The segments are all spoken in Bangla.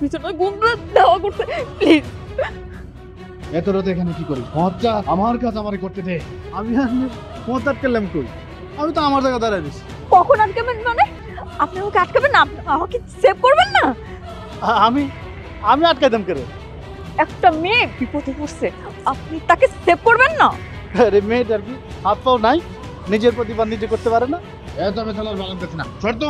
পিছনে গুন্ডা দেওয়া করতে প্লিজ। এত রাতে এখানে কি করি? মজ্জা আমার কাজ আমারে করতে দে। আমি মদ আটকালাম কই? আমি তো আমার জায়গা দাঁড়ায় দিছি। কখন আটকাবেন মানে? আপনি আমাকে আটকাবেন না? আমাকে সেভ করবেন না? আমি আমি আটকাইতাম কেন? একটা মেয়ে বিপদে পড়ছে, আপনি তাকে সেভ করবেন না? আরে মেয়েটার কি হাত পাও নাই? নিজের প্রতিবাদ নিজে করতে পারে না? এত আমি তাহলে বাগান দেখছি না। শর্ত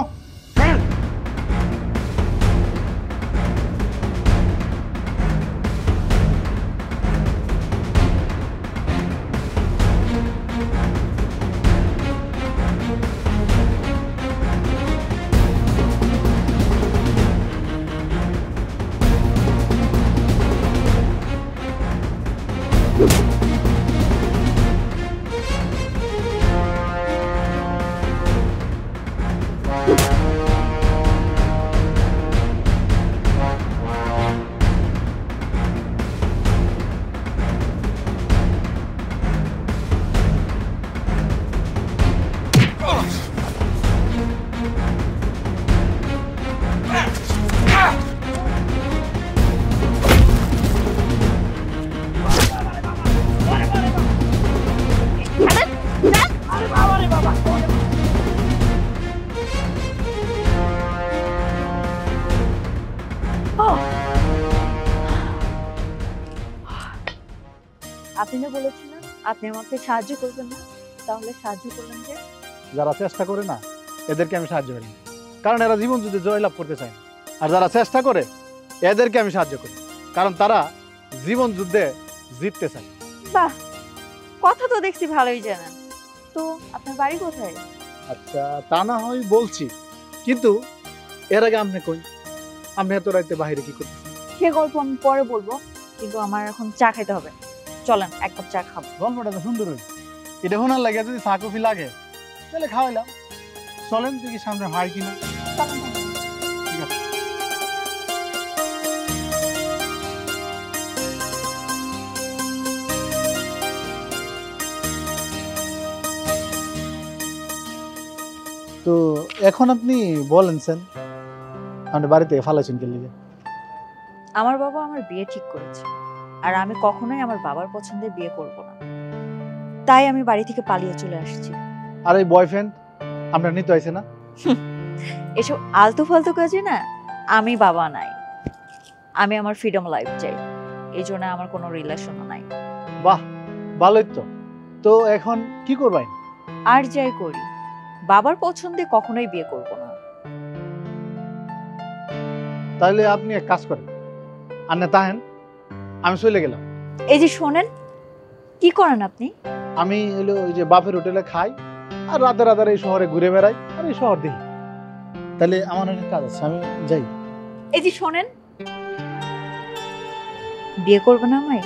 আপনি না বলেছিলেন আপনি আমাকে সাহায্য করবেন না, তাহলে সাহায্য করলেন যে? যারা চেষ্টা করে না এদেরকে আমি সাহায্য করি, কারণ এরা জীবন যুদ্ধে জয়লাভ করতে চায় না। আর যারা চেষ্টা করে এদেরকে আমি সাহায্য করি, কারণ তারা জীবন যুদ্ধে জিততে চায়। বাহ, কথা তো দেখছি ভালোই জানেন। তো আপনার বাড়ি কোথায়? আচ্ছা, তা না হয় বলছি, কিন্তু এর আগে আপনি কই, আপনি এত রাইতে বাইরে কি করতেছেন? সে গল্প আমি পরে বলবো, কিন্তু আমার এখন চা খাইতে হবে। চলেন এক কাপ চা খাবো। গল্পটা তো সুন্দর হয়েছে, এটা শোনার লাগে যদি চা কফি লাগে তাহলে খাওয়াইলাম। চলেন দেখি সামনে হয় কিনা। চলেন। ঠিক আছে। তো এখন আপনি বলেন স্যার, আপনি বাড়ি থেকে ফালাইছেন কে লিগে? আমার বাবা আমার বিয়ে ঠিক করেছে, আর আমি কখনোই আমার বাবার পছন্দের বিয়ে করব না, তাই আমি বাড়ি থেকে পালিয়ে চলে আসছি। আর এই বয়ফ্রেন্ড আপনার নিতে হয়েছে না? এসব আলতু ফালতু কাজে না আমি বাবা নাই, আমি আমার ফ্রিডম লাইফ চাই, এই জন্য আমার কোনো রিলেশনও নাই। বাহ, ভালোই তো। তো এখন কি করবেন? আর যাই করি, বাবার পছন্দে কখনোই বিয়ে করব না। তাহলে আপনি এক কাজ করেন, আর না তাহেন আমি চলে গেলাম। এই যে শোনেন, কি করেন আপনি? আমি হলো ওই যে বাপের হোটেলে খাই, আর রাতে রাতে এই শহরে ঘুরে বেড়াই, আর এই শহর দেখি। তাহলে আমার অনেক কাজ আছে, আমি যাই। এই যে শোনেন, বিয়ে করবে না আমায়?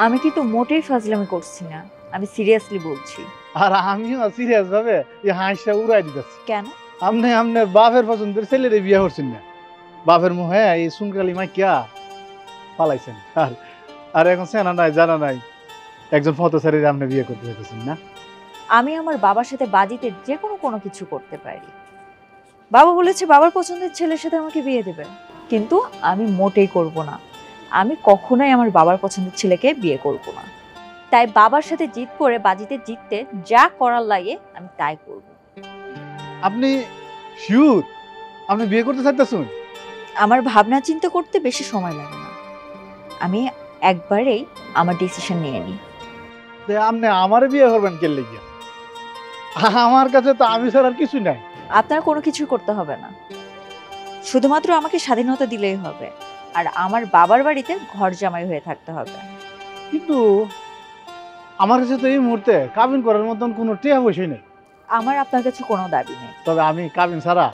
আমি কিন্তু মোটেই ফাজলামি করছি না, আমি সিরিয়াসলি বলছি। আর আমিও সিরিয়াস ভাবে এই হাঁসটা উড়াই দিতেছি। কেন? আপনি আপনার বাপের পছন্দের ছেলেরে বিয়ে করছেন না, বাপের মুহে এই সুনকালি মাইকিয়া পালাইছেন। আর এখন সেনা নাই জানা নাই একজন ফটোসারির আপনি বিয়ে করতে চাইতেছেন না? আমি আমার বাবার সাথে বাজিতে যে কোনো কিছু করতে পারি। বাবা বলেছে বাবার পছন্দের ছেলের সাথে আমাকে বিয়ে দেবে, কিন্তু আমি মোটেই করব না। আমি কখনোই আমার বাবার পছন্দের ছেলেকে বিয়ে করব না। তাই বাবার সাথে জিত করে বাজিতে জিততে যা করার লাগে আমি তাই করব। আপনি শিওর আপনি বিয়ে করতে চাইতেছেন? আমার ভাবনা চিন্তা করতে বেশি সময় লাগে না, আমি একবারেই আমার ডিসিশন নিয়ে নিই। আপনি আমারে বিয়ে করবেন কে লিগা? আমার কাছে তো আমি ছাড়া আর কিছু নাই। আপনার কোনো কিছু করতে হবে না, শুধুমাত্র আমাকে স্বাধীনতা দিলেই হবে, আর আমার বাবার বাড়িতে ঘর জামাই হয়ে থাকতে হবে। কিন্তু আমার কাছে তো এই মুহূর্তে কাবিন করার মতন কোনো টিয়া পয়সা নেই। আমার আপনার কাছে কোনো দাবি নেই। তবে আমি কাবিন ছাড়া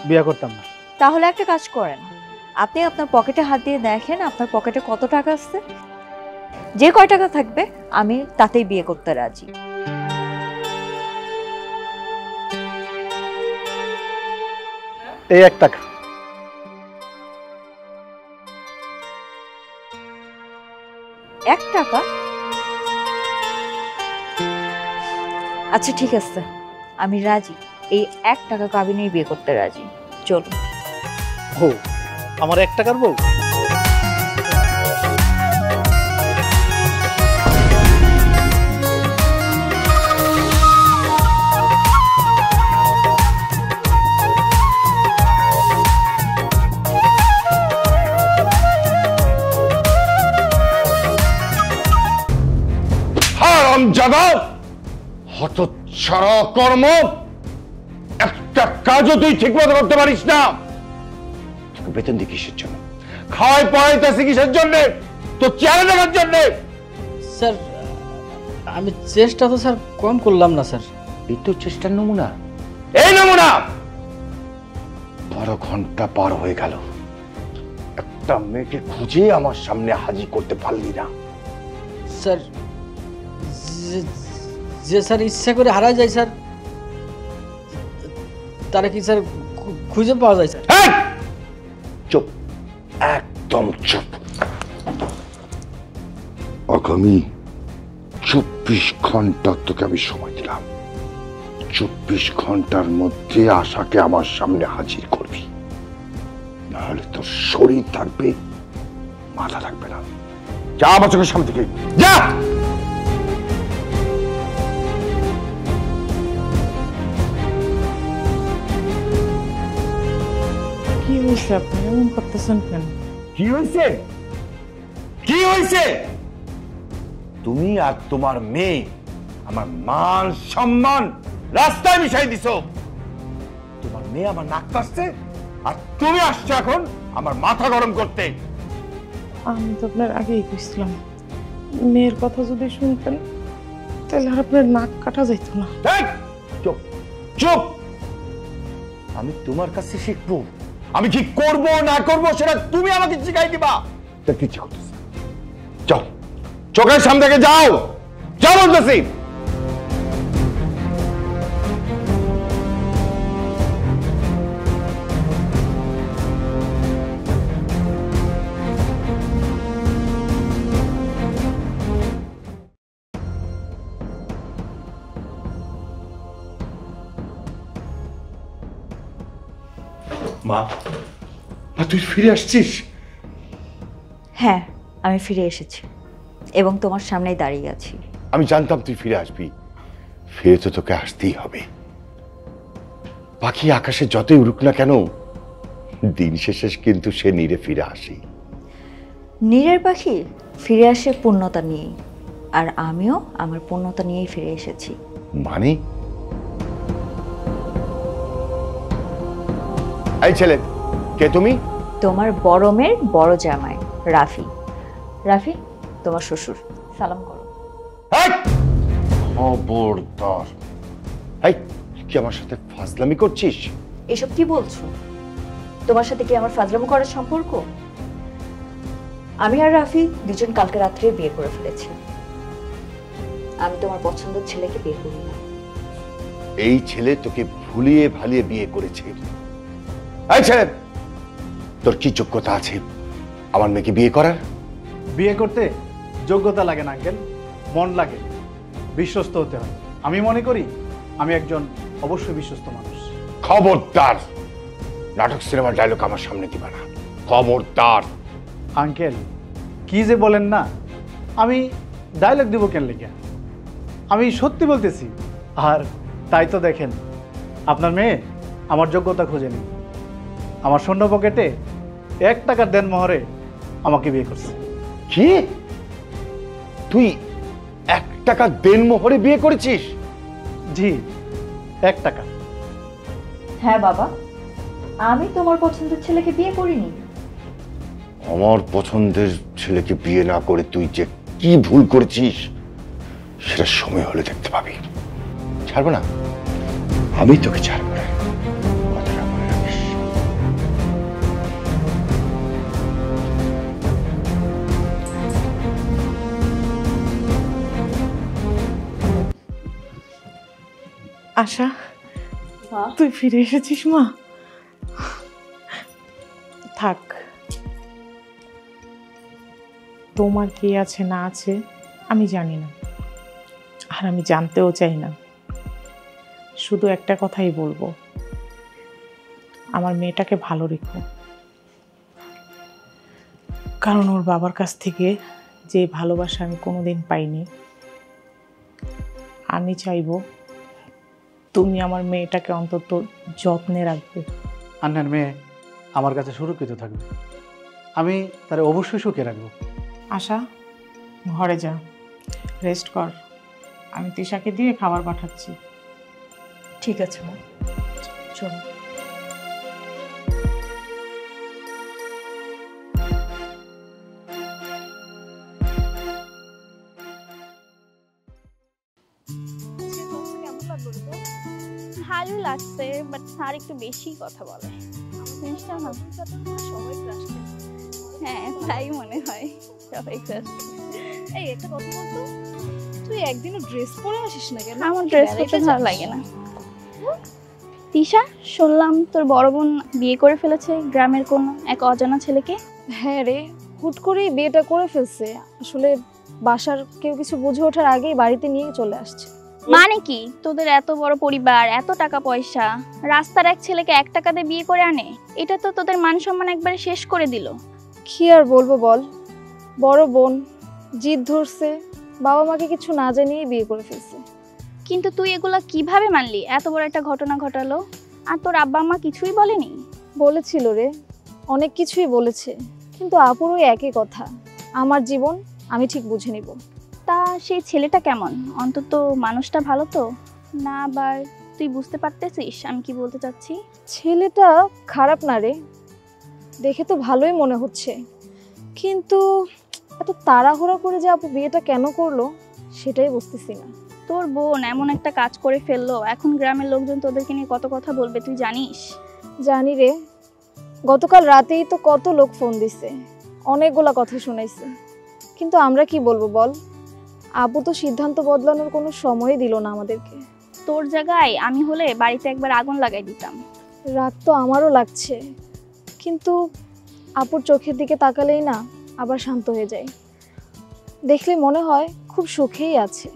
বিয়ে করতাম না। তাহলে একটা কাজ করেন, আপনি আপনার পকেটে হাত দিয়ে দেখেন আপনার পকেটে কত টাকা আছে। যে কয় টাকা থাকবে আমি তাতেই বিয়ে করতে রাজি। এই 1 টাকা। এক টাকা? আচ্ছা ঠিক আছে, আমি রাজি, এই 1 টাকা কাবিনেই বিয়ে করতে রাজি। চলুন। ও আমার 1 টাকার বউ? হারামজাদা, হতচ্ছাড়া কর্ম, একটা কাজও তুই ঠিক মতো করতে পারিস না। তোকে বেতন দিই কিসের জন্য? খাওয়াই পড়াইতেছি কিসের জন্য? তো চেহারা দেখার জন্য। স্যার আমি চেষ্টা তো স্যার কম করলাম না স্যার। এই তো চেষ্টার নমুনা, এই নমুনা। 12 ঘন্টা পার হয়ে গেল, একটা মেয়েকে খুঁজে আমার সামনে হাজির করতে পারলি না। স্যার যে স্যার ইচ্ছা করে হারা যায় স্যার, তারা কি স্যার খুঁজে পাওয়া যায় স্যার? চুপ, একদম চুপ। আগামী 24 ঘন্টা তোকে আমি সময় দিলাম। 24 ঘন্টার মধ্যে আশাকে আমার সামনে হাজির করবি, নাহলে তোর শরীর থাকবে, মাথা থাকবে না। যা আমার চোখের সামনে থেকে, যা। কি হয়েছে? আপনি এমন করতেছেন কেন? কি হয়েছে? কি হয়েছে? তুমি আর তোমার মেয়ে আমার মান সম্মান রাস্তায় মিশাই দিছো। তোমার মেয়ে আমার নাক কাটছে, আর তুমি আসছো এখন আমার মাথা গরম করতে। আমি তো আপনার আগেই কইছিলাম, মেয়ের কথা যদি শুনতেন তাহলে আর আপনার নাক কাটা যাইত না। চুপ চুপ। আমি তোমার কাছে শিখবো, আমি কি করব না করব সেটা তুমি আমাকে শিখাই দিবা। তা কিছু করতেছ, যাও চোখের সামনে থেকে যাও, যাও বলতেছি। মা, তুই ফিরে আসছিস? হ্যাঁ, আমি ফিরে এসেছি এবং তোমার সামনেই দাঁড়িয়ে আছি। আমি জানতাম তুই ফিরে আসবি। ফিরে তো তোকে আসতেই হবে। পাখি আকাশে যতই উড়ুক না কেন, দিন শেষে কিন্তু সে নীরে ফিরে আসে। নীরের পাখি ফিরে আসে পূর্ণতা নিয়েই, আর আমিও আমার পূর্ণতা নিয়েই ফিরে এসেছি। মানে? এই ছেলে, কে তুমি? তোমার বড় মেয়ের বড় জামাই রাফি। রাফি তোমার শ্বশুর, সালাম করো। খবরদার! এই, কি আমার সাথে ফাজলামি করছিস? এসব কি বলছো? তোমার সাথে কি আমার ফাজলামো করার সম্পর্ক? আমি আর রাফি দুজন কালকে রাত্রে বিয়ে করে ফেলেছি। আমি তোমার পছন্দের ছেলেকে বিয়ে করি না। এই ছেলে তোকে ভুলিয়ে ভালিয়ে বিয়ে করেছে। এই ছেলে, তোর কি যোগ্যতা আছে আমার মেয়েকে বিয়ে করার? বিয়ে করতে যোগ্যতা লাগে না আঙ্কেল, মন লাগে, বিশ্বস্ত হতে হয়। আমি মনে করি আমি একজন অবশ্যই বিশ্বস্ত মানুষ। খবরদার! নাটক সিনেমার ডায়লগ আমার সামনে দিবা না, খবরদার। আঙ্কেল কি যে বলেন না, আমি ডায়লগ দিব কেন লেগে? আমি সত্যি বলতেছি। আর তাই তো দেখেন, আপনার মেয়ে আমার যোগ্যতা খুঁজেনি, আমার শূন্য পকেটে 1 টাকার দেনমোহরে আমাকে বিয়ে করছে। কি? তুই 1 টাকা দেনমোহরে বিয়ে করেছিস? জি, 1 টাকা। হ্যাঁ বাবা, আমি তোমার পছন্দের ছেলেকে বিয়ে করিনি। আমার পছন্দের ছেলেকে বিয়ে না করে তুই যে কি ভুল করেছিস সেটা সময় হলে দেখতে পাবি। ছাড়বো না, আমি তোকে ছাড়বো না, কথাটা মনে রাখিস। আশা, তুই ফিরে এসেছিস মা? থাক, তোমার কি আছে না আছে আমি জানি না, আর আমি জানতেও চাই না। শুধু একটা কথাই বলবো, আমার মেয়েটাকে ভালো রেখো। কারণ ওর বাবার কাছ থেকে যে ভালোবাসা আমি কোনোদিন পাইনি। আমি চাইবো তুমি আমার মেয়েটাকে অন্তত যত্নে রাখবে। আন্নার মেয়ে আমার কাছে সুরক্ষিত থাকবে, আমি তারে অবশ্যই সুখে রাখবো। আশা, ঘরে যা, রেস্ট কর। আমি তিশাকে দিয়ে খাবার পাঠাচ্ছি। ঠিক আছে মা, চলো। ভালো লাগছে, বাট স্যার একটু বেশি কথা বলে। আমার জিনিসটা না সবাই ক্রাশ করে। হ্যাঁ তাই মনে হয়, সবাই ক্রাশ করে। এই একটা কথা বলতো, তুই একদিনও ড্রেস পরে আসিস না কেন? আমার ড্রেস পরতে ভালো লাগে না। তিশা, শুনলাম তোর বড় বোন বিয়ে করে ফেলেছে গ্রামের কোন এক অজানা ছেলেকে। হ্যাঁ রে, হুট করেই বিয়েটা করে ফেলছে। আসলে বাসার কেউ কিছু বুঝে ওঠার আগেই বাড়িতে নিয়ে চলে আসছে। মানে কি, তোদের এত বড় পরিবার, এত টাকা পয়সা, রাস্তার এক ছেলেকে 1 টাকা দিয়ে বিয়ে করে আনে? এটা তো তোদের মান সম্মান একবারে শেষ করে দিল। কি আর বলবো বল, বড় বোন জিদ ধরছে, বাবা মাকে কিছু না জানিয়ে বিয়ে করে ফেলছে। কিন্তু তুই এগুলা কিভাবে মানলি? এত বড় একটা ঘটনা ঘটালো আর তোর আব্বা আম্মা কিছুই বলেনি? বলেছিল রে, অনেক কিছুই বলেছে, কিন্তু আপুরও একই কথা, আমার জীবন আমি ঠিক বুঝে নিব। তা সেই ছেলেটা কেমন? অন্তত মানুষটা ভালো তো না? আবার তুই বুঝতে পারতেছিস আমি কি বলতে চাচ্ছি? ছেলেটা খারাপ না রে, দেখে তো ভালোই মনে হচ্ছে, কিন্তু এত তাড়াহুড়া করে যে আপু বিয়েটা কেন করলো সেটাই বুঝতেছি না। তোর বোন এমন একটা কাজ করে ফেললো, এখন গ্রামের লোকজন তোদেরকে নিয়ে কত কথা বলবে তুই জানিস? জানি রে, গতকাল রাতেই তো কত লোক ফোন দিছে, অনেকগুলা কথা শুনাইছে, কিন্তু আমরা কি বলবো বল? আপু তো সিদ্ধান্ত বদলানোর কোনো সময়ই দিল না আমাদেরকে। তোর জায়গায় আমি হলে বাড়িতে একবার আগুন লাগাই দিতাম। রাগ তো আমারও লাগছে, কিন্তু আপুর চোখের দিকে তাকালেই না আবার শান্ত হয়ে যায়, দেখলে মনে হয় খুব সুখেই আছে।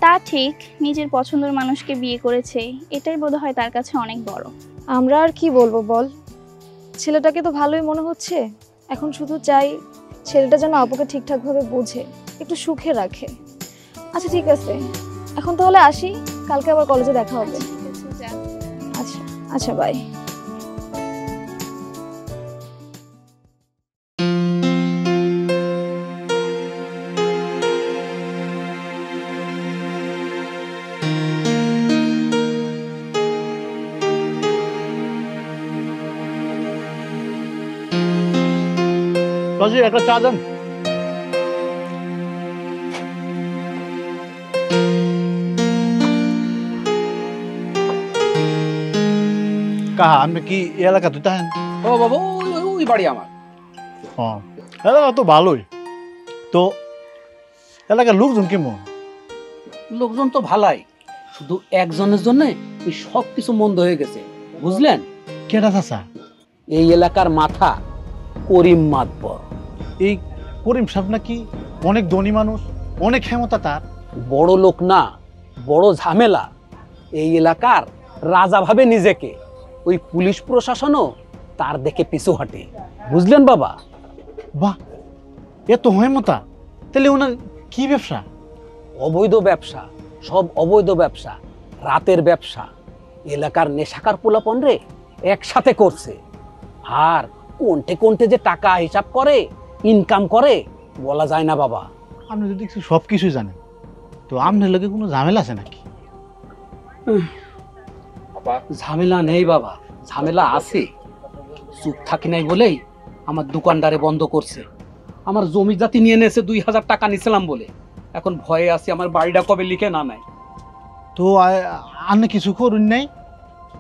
তা ঠিক, নিজের পছন্দের মানুষকে বিয়ে করেছে, এটাই বোধহয় তার কাছে অনেক বড়। আমরা আর কি বলবো বল, ছেলেটাকে তো ভালোই মনে হচ্ছে, এখন শুধু চাই ছেলেটা যেন আপুকে ঠিকঠাকভাবে বোঝে, একটু সুখে রাখে। আচ্ছা ঠিক আছে, এখন তাহলে আসি, কালকে আবার কলেজে দেখা হবে। আচ্ছা আচ্ছা, বাই। কাজী একটা চা দেন। কাহা আপনি কি এই এলাকা তুই তাহেন? ও বাবা, ওই বাড়ি আমার। হ্যাঁ, এলাকা তো ভালোই। তো এলাকার লোকজন কেমন? লোকজন তো ভালাই, শুধু একজনের জন্য সব কিছু মন্দ হয়ে গেছে, বুঝলেন? কেডা চাচা? এই এলাকার মাথা করিম মাতবর। এই করিম সাহেব নাকি অনেক ধনী মানুষ, অনেক ক্ষমতা তার। বড় লোক না, বড় ঝামেলা। এই এলাকার রাজা ভাবে নিজেকে, ওই পুলিশ প্রশাসনও তার দেখে পিছু হাঁটে, বুঝলেন বাবা? বাহ, এত ক্ষমতা! তাহলে ওনার কি ব্যবসা? অবৈধ ব্যবসা, সব অবৈধ ব্যবসা, রাতের ব্যবসা। এলাকার নেশাকার পোলাপন রে একসাথে করছে, আর কোনটে কোনটে যে টাকা হিসাব করে, ইনকাম করে বলা যায় না বাবা। আপনি যদি সব কিছুই জানেন, তো আপনার লোকে কোনো ঝামেলা আছে নাকি? ঝামেলা নেই বাবা, ঝামেলা আছে। চুপ থাকি নাই বলেই আমার দোকানদারে বন্ধ করছে। আমার জমি জাতি নিয়ে নেছে, 2000 টাকা নিছিলাম বলে। এখন ভয়ে আছি আমার বাড়িটা কবে লিখে না নেয়। তো আপনি কিছু করুন নাই?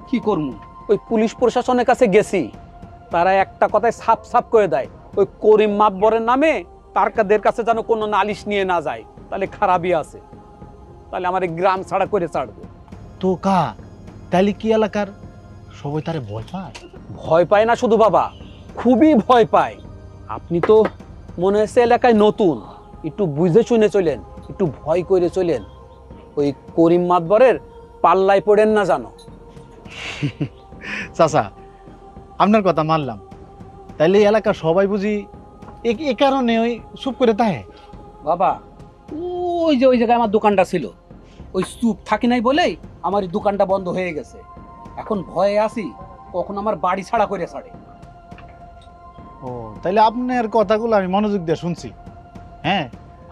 কি করবো? ওই পুলিশ প্রশাসনের কাছে গেছি, তারা একটা কথায় সাফ সাফ করে দেয়, ওই করিম মাতবরের নামে তারকাদের কাছে যেন কোনো নালিশ নিয়ে না যায়, তাহলে খারাপই আছে, তাহলে আমার এই গ্রাম ছাড়া করে ছাড়বে। তো তাহলে কি এলাকার সবাই তারে ভয় পায়? ভয় পায় না শুধু বাবা, খুবই ভয় পায়। আপনি তো মনে হচ্ছে এলাকায় নতুন, একটু বুঝে শুনে চলেন, একটু ভয় করে চলেন, ওই করিম মাতবরের পাল্লায় পড়েন না জানো। চাচা, আপনার কথা মানলাম, তাইলে এই এলাকার সবাই বুঝি এ কারণে ওই চুপ করে তাহে। বাবা ওই যে ওই জায়গায় আমার দোকানটা ছিল, ওই চুপ থাকি নাই বলেই আমার এই দোকানটা বন্ধ হয়ে গেছে। এখন ভয়ে আছি কখন আমার বাড়ি ছাড়া করে ছাড়ে। ও তাইলে আপনার কথাগুলো আমি মনোযোগ দিয়ে শুনছি। হ্যাঁ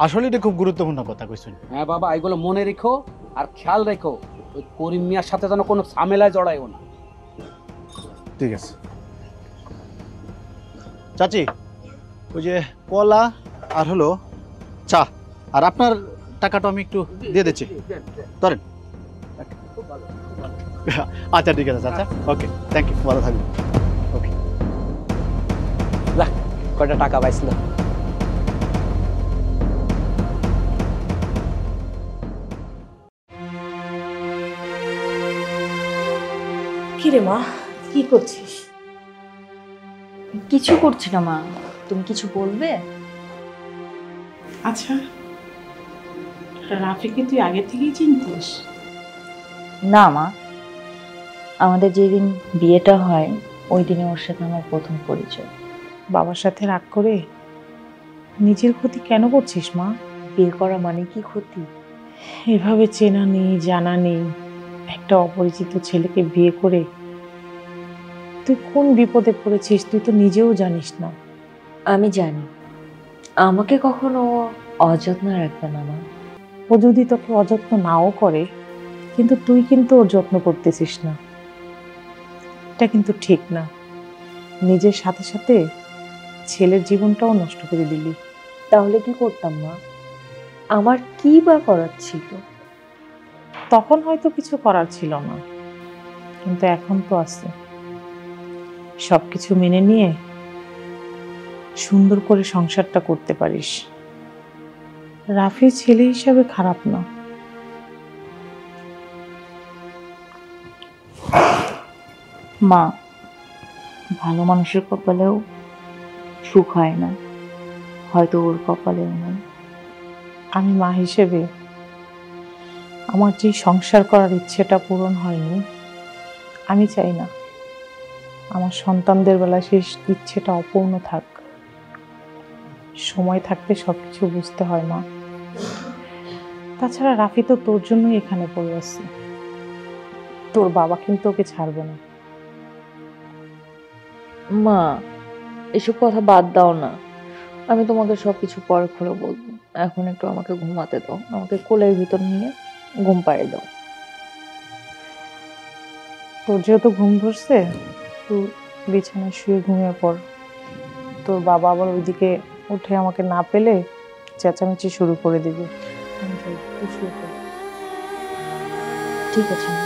আসলে এটা খুব গুরুত্বপূর্ণ কথা কইছেন। হ্যাঁ বাবা, এগুলো মনে রেখো আর খেয়াল রেখো, ওই করিম মিয়ার সাথে যেন কোনো ঝামেলায় জড়াইও না। ঠিক আছে চাচি, ওই যে কলা আর হলো চা, আর আপনার টাকাটা আমি একটু দিয়ে দিচ্ছি, ধরেন। আচ্ছা ঠিক আছে চাচা, ওকে থ্যাংক ইউ, ভালো থাকবেন। ওকে কয়টা টাকা পাইছিল? কিরে মা, কি করছিস? কিছু করছি না মা, তুমি কিছু বলবে? আচ্ছা, রাফিকে তুই আগে থেকেই চিনতিস? না মা, আমাদের যেদিন বিয়েটা হয় ওই দিনে ওর সাথে আমার প্রথম পরিচয়। বাবার সাথে রাগ করে নিজের ক্ষতি কেন করছিস মা? বিয়ে করা মানে কি ক্ষতি? এভাবে চেনা নেই জানা নেই একটা অপরিচিত ছেলেকে বিয়ে করে তুই কোন বিপদে পড়েছিস তুই তো নিজেও জানিস না। আমি জানি আমাকে কখনো অযত্ন রাখবে না মা। ও যদি তোকে অযত্ন নাও করে, কিন্তু তুই কিন্তু ওর যত্ন করতেছিস না, এটা কিন্তু ঠিক না। নিজের সাথে সাথে ছেলের জীবনটাও নষ্ট করে দিলি। তাহলে কি করতাম মা? আমার কি বা করার ছিল? তখন হয়তো কিছু করার ছিল না, কিন্তু এখন তো আছে। সবকিছু মেনে নিয়ে সুন্দর করে সংসারটা করতে পারিস। রাফি ছেলে হিসাবে খারাপ না। মা, ভালো মানুষের কপালেও সুখ হয় না, হয়তো ওর কপালেও নয়। আমি মা হিসেবে আমার যে সংসার করার ইচ্ছেটা পূরণ হয়নি, আমি চাই না আমার সন্তানদের বেলা শেষ ইচ্ছেটা অপূর্ণ থাক। সময় থাকতে সবকিছু বুঝতে হয় মা। তাছাড়া রাফি তো তোর জন্যই এখানে পড়ে আছে, তোর বাবা কিন্তু ওকে ছাড়বে না। মা, এসব কথা বাদ দাও না, আমি তোমাকে সবকিছু পরে খুলে বলবো। এখন একটু আমাকে ঘুমাতে দাও, আমাকে কোলের ভিতর নিয়ে ঘুম পাড়িয়ে দাও। তোর যেহেতু ঘুম ধরছে, তুই বিছানায় শুয়ে ঘুমিয়ে পড়। তোর বাবা আবার ওইদিকে উঠে আমাকে না পেলে চেঁচামেচি শুরু করে দিবে। তুই শুয়ে পড়। ঠিক আছে মা।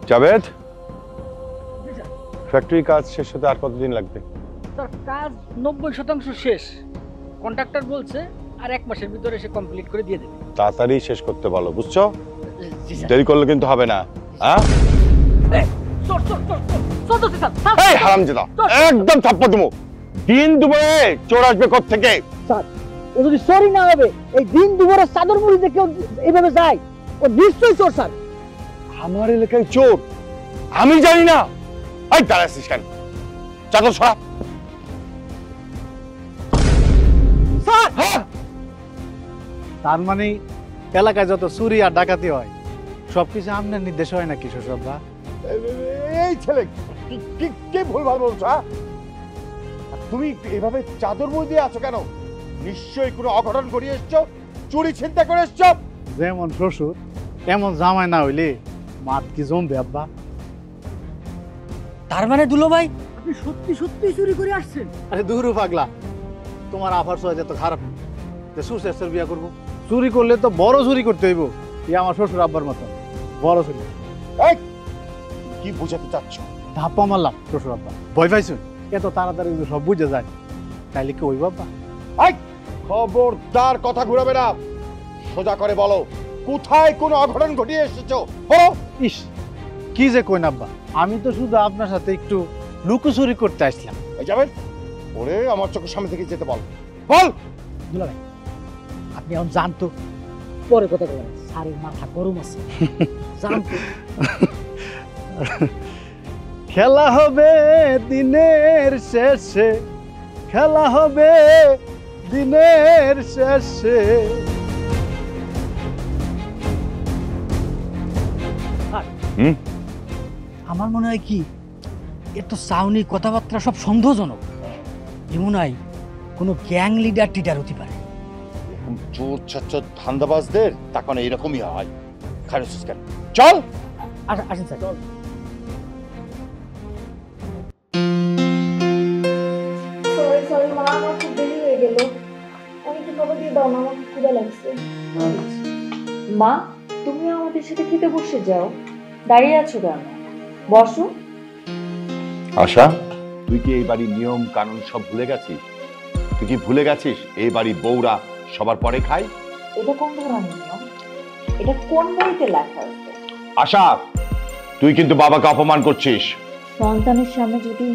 জাভেদ, ফ্যাক্টরি কাজ শেষ হতে আর কতদিন লাগবে? স্যার কাজ 90% শেষ, কন্ট্রাক্টর বলছে আর 1 মাসের ভিতরে সে কমপ্লিট করে দিয়ে দেবে। তাড়াতাড়ি শেষ করতে বলো, বুঝছো? জি স্যার। দেরি করলে কিন্তু হবে না। হ্যাঁ চল চল চল চল চল স্যার। এই হারামজাদা, একদম থাপ্পড় দেবো। দিন দুপুরে চোর আসবে কোত্থেকে? স্যার ও যদি সরি না হবে, এই দিন দুপুরে চাদর মুড়ি দেখে এইভাবে যায়, ও নিশ্চয়ই চোর স্যার। আমার এলাকায় চোর? আমি জানি না। এই দাঁড়াচ্ছিস কেন? চাদর সরা। স্যার তার মানে এলাকায় যত চুরি আর ডাকাতি হয় সবকিছু আপনার নির্দেশ হয় নাকি শ্বশুরবা? এই ছেলে কি ভুলভাল বলছো? তুমি এভাবে চাদর মুড়ি দিয়ে আছো কেন? নিশ্চয়ই কোনো অঘটন ঘটিয়ে এসছো, চুরি ছিনতা করে এসছো। যেমন শ্বশুর এমন জামাই না হইলে মাত কি জমবে আব্বা? তার মানে দুলো ভাই আপনি সত্যি সত্যি চুরি করে আসছেন? আরে দূর পাগলা, তোমার আফার সহজ এত খারাপ না যে সুশেষের বিয়া করবো। চুরি করলে তো বড় চুরি করতে হইব। আমার শ্বশুর আব্বার মতো বড় চুরি। কি বুঝাতে চাচ্ছ? ধাপ্পা মারলাম শ্বশুর আব্বা, ভয় পাইছুন? এত তাড়াতাড়ি যদি সব বুঝে যায় তাইলে কি ওই বাবা? খবরদার কথা ঘুরাবে না। সোজা করে বলো, কোথায় কোনো অঘটন ঘটিয়ে এসেছো? বলো। ইস, কি যে কইন আব্বা, আমি তো শুধু আপনার সাথে একটু লুকোচুরি করতে আসলাম। এই যাবেন, ওরে আমার চোখের সামনে থেকে যেতে বল, বল। দুলা ভাই আপনি এখন জানতো পরে কথা বলেন, স্যারের মাথা গরম আছে জানতো। খেলা হবে দিনের শেষে, খেলা হবে দিনের শেষে। আমার মনে হয় কি এর তো সাউনি কথাবার্তা সব সন্দেহজনক, এ মনে হয় কোনো গ্যাং লিডার টিডার হতে পারে। চোর ছাচ্চর ধান্দাবাজদের তখন এইরকমই হয়। খারুসুস কেন? চল। আসেন স্যার। সরি মা, আমার খুব দেরি হয়ে গেল। আমি একটু খাবার দিয়ে দাও না, আমার খুব ক্ষুধা লাগছে। মা, তুমি আমাদের সাথে খেতে বসে যাও, দাঁড়িয়ে আছো কেন? বসো। আশা, তুই কি এই বাড়ির নিয়ম কানুন সব ভুলে গেছিস? তুই কি ভুলে গেছিস এই বাড়ির বউরা সবার পরে খায়? এটা কোন ধরনের নিয়ম? এটা কোন বইতে লেখা আছে? আশা, তুই কিন্তু বাবাকে অপমান করছিস। সন্তানের সামনে যদি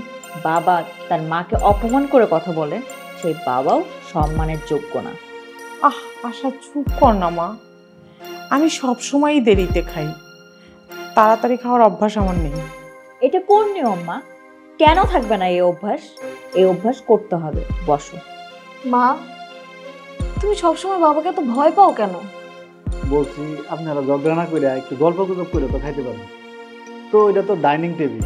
বাবা তার মাকে অপমান করে কথা বলে, সেই বাবাও সম্মানের যোগ্য না। আশা চুপ কর না মা, আমি সব সময়ই দেরিতে খাই, তাড়াতাড়ি খাওয়ার অভ্যাস আমার নেই। এটা কোন নিয়ম মা? কেন থাকবে না এই অভ্যাস? এই অভ্যাস করতে হবে। বসো। মা, তুমি সবসময় বাবাকে এত ভয় পাও কেন? বলছি আপনারা ঝগড়া না করে একটু গল্প গুজব করে তো খাইতে পারেন। তো এটা তো ডাইনিং টেবিল,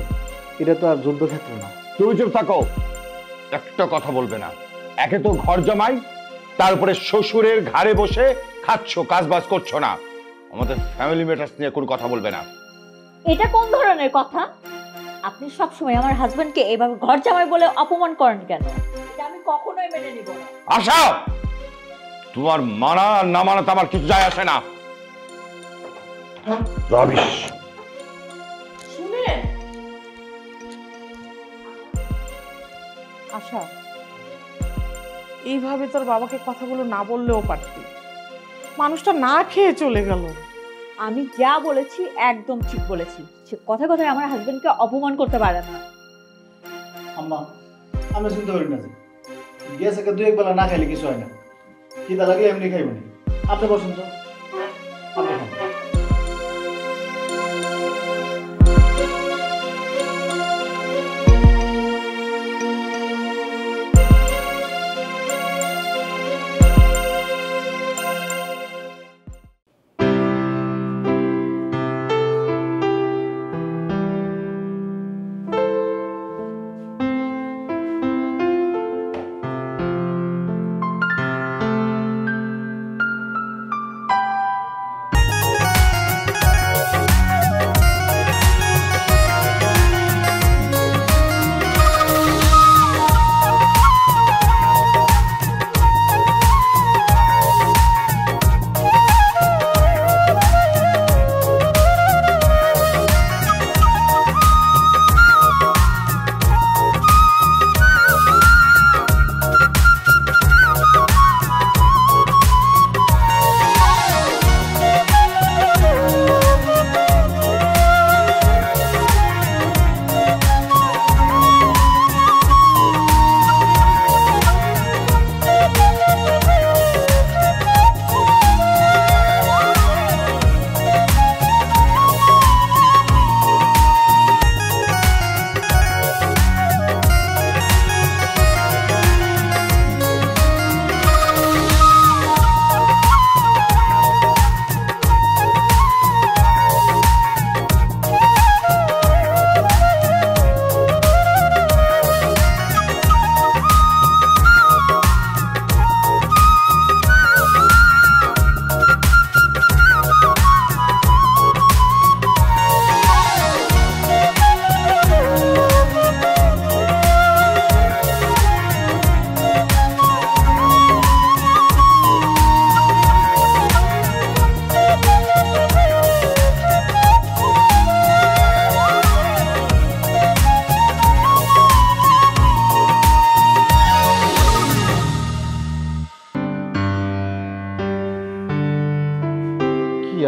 এটা তো আর যুদ্ধক্ষেত্র না। তুমি চুপ থাকো, একটা কথা বলবে না। একে তো ঘর জামাই, তারপরে শ্বশুরের ঘাড়ে বসে খাচ্ছ, কাজবাজ করছো না। আমাদের ফ্যামিলি ম্যাটার্স নিয়ে কোনো কথা বলবে না। এটা কোন ধরনের কথা? আপনি সবসময় আমার হাজবেন্ডকে এভাবে ঘর জামাই বলে অপমান করেন কেন? এটা আমি কখনোই মেনে নিব না। আশা, তোমার মানা আর না মানাতে আমার কিছু যায় আসে না। রবিশ। শুনেন, আশা, এইভাবে তোর বাবাকে কথাগুলো না বললেও পারতি, মানুষটা না খেয়ে চলে গেল। আমি যা বলেছি একদম ঠিক বলেছি। সে কথা কথায় আমার হাজবেন্ডকে অপমান করতে পারে না। আম্মা, আমরা চিন্তা করি না যে গ্যাস একা দুই এক বেলা না খাইলে কিছু হয় না, খিদা লাগলে এমনি খাইব না। আপনি বসুন তো, আপনি খান।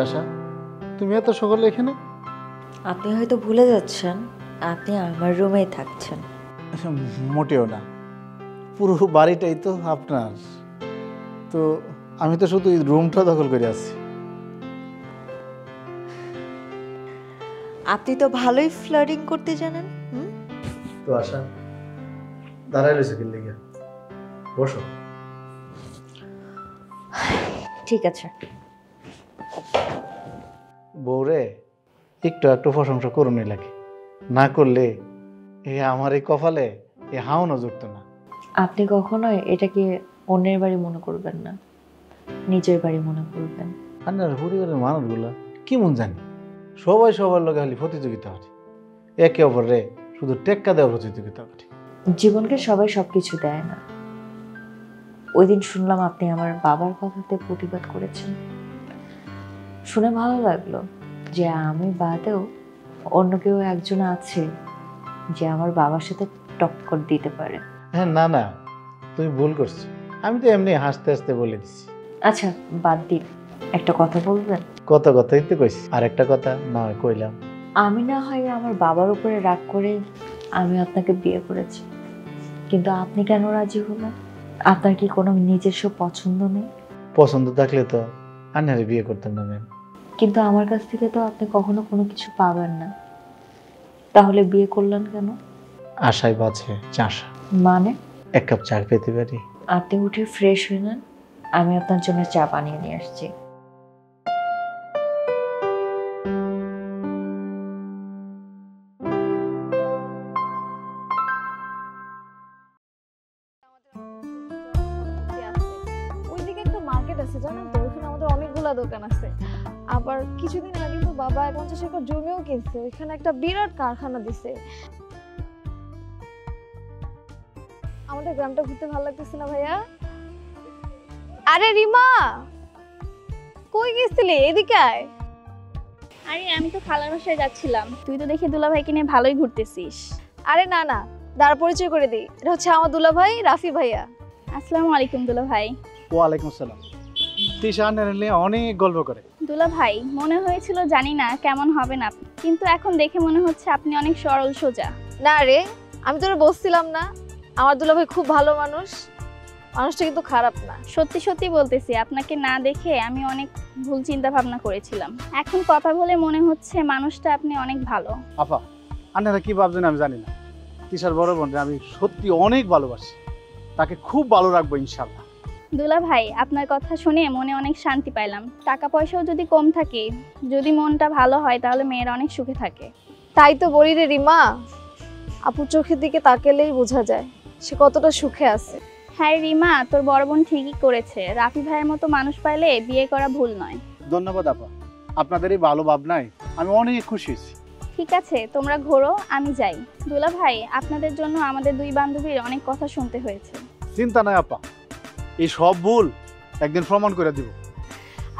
আশা, তুমি এত সকালে এখানে? আপনি হয়তো ভুলে যাচ্ছেন আপনি আমার রুমেই থাকছেন। মোটেও না, পুরো বাড়িটাই তো আপনার। তো আমি তো শুধু এই রুমটা দখল করে আছি। আপনি তো ভালোই ফ্লার্টিং করতে জানেন। তো আশা দাঁড়াই রয়েছে কি লেগে? বসো। ঠিক আছে। বউরে একটু একটু প্রশংসা করুনই লাগে, না করলে আমার এই কপালে হাওনও জুটত না। আপনি কখনোই এটাকে অন্যের বাড়ি মনে করবেন না, নিজের বাড়ি মনে করবেন। আপনার পরিবারের মানুষগুলা কি মন জানি, সবাই সবার লোক খালি প্রতিযোগিতা করে, একে অপরে শুধু টেক্কা দেওয়া প্রতিযোগিতা করে। জীবনকে সবাই সবকিছু দেয় না। ওই দিন শুনলাম আপনি আমার বাবার কথাতে প্রতিবাদ করেছেন, শুনে ভালো লাগলো যে আমি বাদেও অন্য কেউ একজন আছে যে আমার বাবার সাথে টক্কর দিতে পারে। হ্যাঁ, না না, তুমি ভুল করছো, আমি তো এমনি হাসতে হাসতে বলে দিছি। আচ্ছা বাদ দিন, একটা কথা বলবেন? কথাই তো কইছি, আর একটা কথা না হয় কইলাম। আমি না হয় আমার বাবার উপরে রাগ করে আমি আপনাকে বিয়ে করেছি, কিন্তু আপনি কেন রাজি হলেন? আপনার কি কোনো নিজস্ব পছন্দ নেই? পছন্দ থাকলে তো আন্নারে বিয়ে করতেন না ম্যাম। কিন্তু আমার কাছ থেকে তো আপনি কখনো কোনো কিছু পাবেন না, তাহলে বিয়ে করলেন কেন? আশায় বাঁচে চাষা, মানে? এক কাপ চা পেতে পারি? আপনি উঠে ফ্রেশ হয়ে নেন, আমি আপনার জন্য চা বানিয়ে নিয়ে আসছি। ওইদিকে একটা মার্কেট আছে জানেন তো, ওখানে আমাদের অনেকগুলা দোকান আছে। আবার কিছুদিন আগে তো বাবা 50 একর জমিও কিনছে, ওইখানে একটা বিরাট কারখানা দিছে। আমাদের গ্রামটা ঘুরতে ভালো লাগতেছে না ভাইয়া? আরে রিমা, কই গেছিলি? এদিকে আয়। আরে আমি তো খালার বাসায় যাচ্ছিলাম, তুই তো দেখি দুলাভাইকে নিয়ে ভালোই ঘুরতেছিস। আরে না না, দাঁড়া পরিচয় করে দিই, এটা হচ্ছে আমার দুলাভাই রাফি ভাইয়া। আসসালামু আলাইকুম দুলাভাই। ওয়ালাইকুম আসসালাম। তিশা আন্নারে নিয়ে অনেক গল্প করে। দুলাভাই মনে হয়েছিল জানি না কেমন হবেন আপনি, কিন্তু এখন দেখে মনে হচ্ছে আপনি অনেক সরল সোজা। না রে, আমি তোরে বলছিলাম না আমার দুলাভাই খুব ভালো মানুষ, মানুষটা কিন্তু খারাপ না। সত্যি সত্যি বলতেছি, আপনাকে না দেখে আমি অনেক ভুল চিন্তা ভাবনা করেছিলাম, এখন কথা বলে মনে হচ্ছে মানুষটা আপনি অনেক ভালো। আপা, আন্নারা কি ভাবছেন আমি জানি না, তিশার বড় বোনকে আমি সত্যি অনেক ভালোবাসি, তাকে খুব ভালো রাখবো ইনশাল্লাহ। দুলাভাই আপনার কথা শুনে মনে অনেক শান্তি পাইলাম। টাকা পয়সাও যদি কম থাকে, যদি মনটা ভালো হয় তাহলে মেয়েরা অনেক সুখে থাকে। তাই তো বলি রে রিমা, আপুর চোখের দিকে তাকালেই বোঝা যায় সে কতটা সুখে আছে। হ্যাঁ রিমা, তোর বড় বোন ঠিকই করেছে, রাফি ভাইয়ের মতো মানুষ পাইলে বিয়ে করা ভুল নয়। ধন্যবাদ আপা, আপনাদের এই ভালো ভাবনায় আমি অনেক খুশি হয়েছি। ঠিক আছে তোমরা ঘোরো, আমি যাই। দুলাভাই আপনাদের জন্য আমাদের দুই বান্ধবীর অনেক কথা শুনতে হয়েছে। চিন্তা নাই আপা, এই সব ভুল একদিন প্রমাণ করে দিব।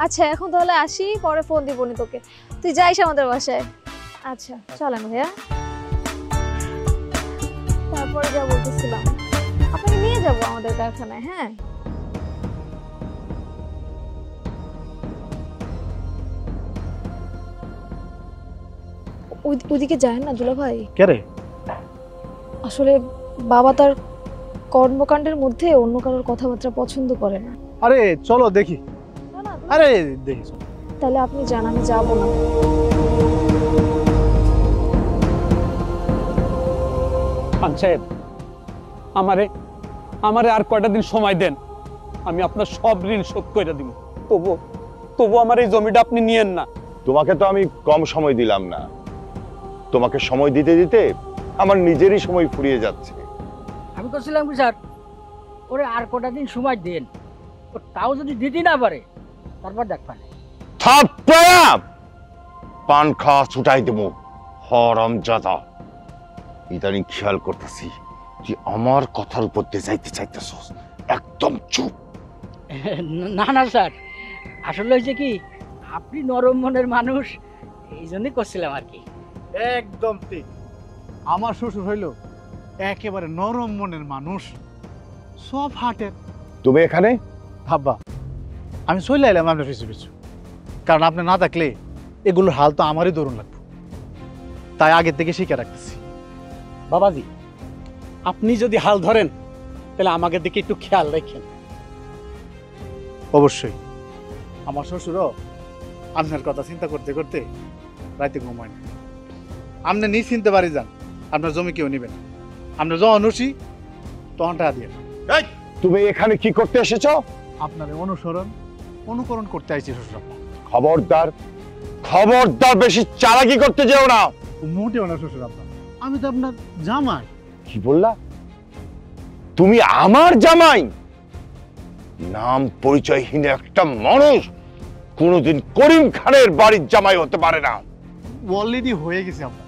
আচ্ছা এখন তাহলে আসি, পরে ফোন দিব নি তোকে, তুই যাইস আমাদের বাসায়। আচ্ছা চলেন ভাইয়া। তারপরে যা বলতেছিলাম, আপনাকে নিয়ে যাব আমাদের কারখানায়। হ্যাঁ ওইদিকে যায় না দুলাভাই। কে রে? আসলে বাবা তার কর্মকাণ্ডের মধ্যে অন্য কারোর কথাবার্তা পছন্দ করে না। আরে চলো দেখি। আরে দেখি চলো। তাহলে আপনি যান, আমি যাবো না। খান সাহেব, আমারে আর কয়টা দিন সময় দেন, আমি আপনার সব ঋণ শোধ করে দিব। তবু আমার এই জমিটা আপনি নিয়েন না। তোমাকে তো আমি কম সময় দিলাম না, তোমাকে সময় দিতে দিতে আমার নিজেরই সময় ফুরিয়ে যাচ্ছে। আমি করছিলাম কি স্যার, ওরে আর কটা দিন সময় দেন, ও তাও যদি দিতে না পারে তারপর দেখবেন। থাপ্পড়া পান খাওয়া ছুটাই দেবো, হারামজাদা। ইদানিং খেয়াল করতেছি তুই আমার কথার উপর দিয়ে যাইতে চাইতেছস, একদম চুপ। না না স্যার, আসলে হয়েছে কি, আপনি নরম মনের মানুষ, এই জন্যই করছিলাম আর কি। একদম ঠিক, আমার শ্বশুর হইল একেবারে নরম মনের মানুষ, সব হাটের। তুমি এখানে? ভাববা আমি চলে এলাম আপনার পিছু পিছু, কারণ আপনি না থাকলে এগুলোর হাল তো আমারই দরুন লাগবে, তাই আগে থেকে শিখে রাখতেছি। বাবাজি, আপনি যদি হাল ধরেন তাহলে আমাকে দিকে একটু খেয়াল রাখেন। অবশ্যই। আমার শ্বশুরও আপনার কথা চিন্তা করতে করতে রাতে ঘুমায় না। আপনি নিশ্চিন্তে বাড়ি যান, আপনার জমি কেউ নেবেন। আপনি যখন খুশি তখন টাকা দিয়ে। তুমি এখানে কি করতে এসেছো? আপনার অনুকরণ করতে আইছি শ্বশুরাব্বা। খবরদার, খবরদার, বেশি চালাকি করতে যেও না। মোটেও না শ্বশুরাব্বা, আমি তো আপনার জামাই। কি বললা? তুমি আমার জামাই? নাম পরিচয়হীন একটা মানুষ কোনোদিন করিম খানের বাড়ির জামাই হতে পারে না। অলরেডি হয়ে গেছে আপনার,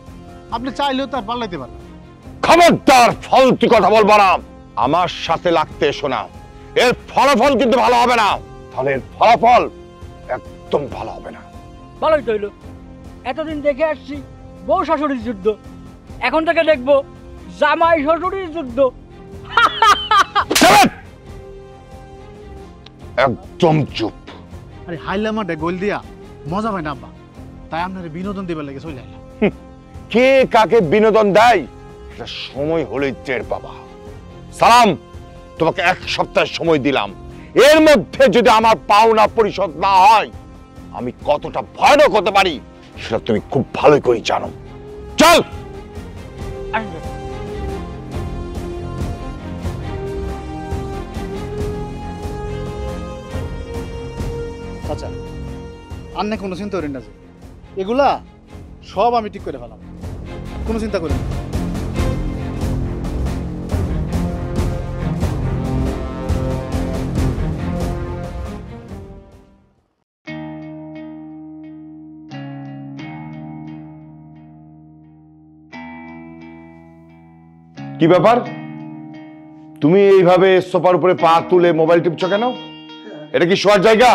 আপনি চাইলেও তার পাল্টাইতে পারেন। খবরদার, ফালতু কথা বলবো না। আমার সাথে লাগতে এসো না, এর ফলাফল কিন্তু ভালো হবে না। তাহলে এর ফলাফল একদম ভালো হবে না। ভালোই তো হইলো, এতদিন দেখে আসছি বউ শাশুড়ির যুদ্ধ, এখন থেকে দেখবো জামাই শ্বশুরির যুদ্ধ। একদম চুপ। আরে হাইলা মাঠে গোল দিয়া মজা পায় না আব্বা, তাই আপনার বিনোদন দিবার লাগে চলে আইলাম। কে কাকে বিনোদন দেয় এটা সময় হলেই টের পাবা। সালাম, তোমাকে 1 সপ্তাহ সময় দিলাম, এর মধ্যে যদি আমার পাওনা পরিশোধ না হয় আমি কতটা ভয়ানক হতে পারি সেটা তুমি খুব ভালোই করে জানো। চল। আচ্ছা, আন্নে কোনো চিন্তা করেন না, যে এগুলা সব আমি ঠিক করে ফেলাম, কোনো চিন্তা করেন না। কি ব্যাপার, তুমি এইভাবে সোফার উপরে পা তুলে মোবাইল টিপছো কেন? এটা কি শোয়ার জায়গা?